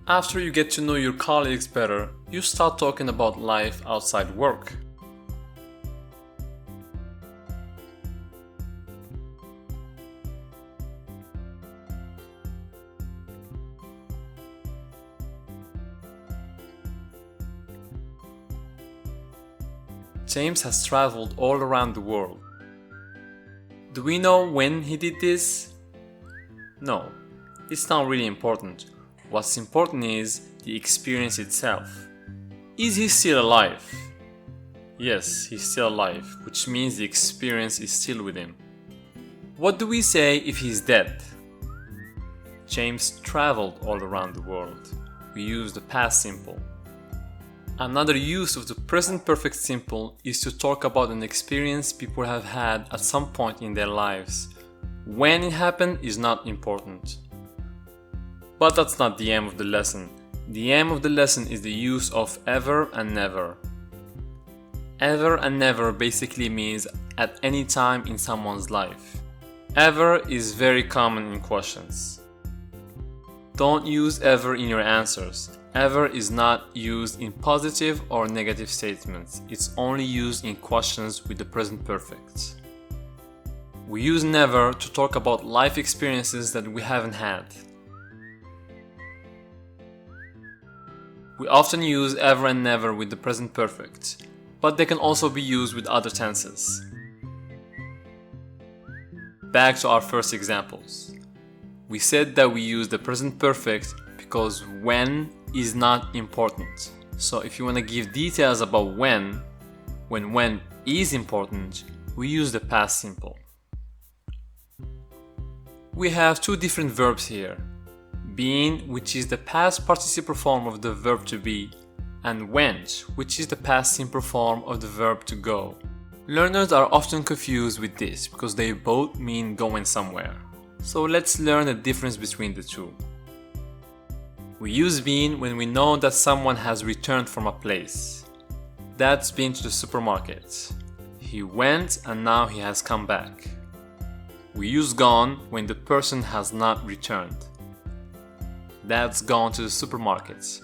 After you get to know your colleagues better, you start talking about life outside work. James has traveled all around the world. Do we know when he did this? No, it's not really important. What's important is the experience itself. Is he still alive? Yes, he's still alive, which means the experience is still with him. What do we say if he's dead? James traveled all around the world. We use the past simple. Another use of the present perfect simple is to talk about an experience people have had at some point in their lives. When it happened is not important. But that's not the aim of the lesson. The aim of the lesson is the use of ever and never. Ever and never basically means at any time in someone's life. Ever is very common in questions. Don't use ever in your answers. Ever is not used in positive or negative statements. It's only used in questions with the present perfect. We use never to talk about life experiences that we haven't had. We often use ever and never with the present perfect, but they can also be used with other tenses. Back to our first examples. We said that we use the present perfect because when is not important. So if you want to give details about when is important, we use the past simple. We have two different verbs here. Been, which is the past participle form of the verb to be, and went, which is the past simple form of the verb to go. Learners are often confused with this because they both mean going somewhere. So let's learn the difference between the two. We use been when we know that someone has returned from a place. Dad's been to the supermarket. He went and now he has come back. We use gone when the person has not returned. Dad's gone to the supermarket.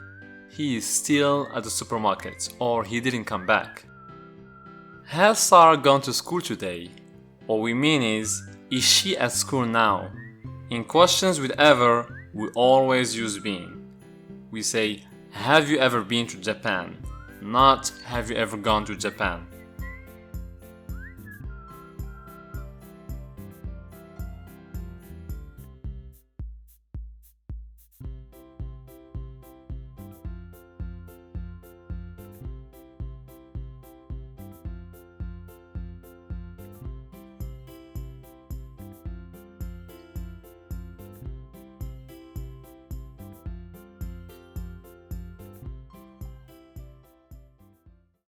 He is still at the supermarket, or he didn't come back. Has Sarah gone to school today? What we mean is she at school now? In questions with ever, we always use been. We say, have you ever been to Japan? Not, have you ever gone to Japan?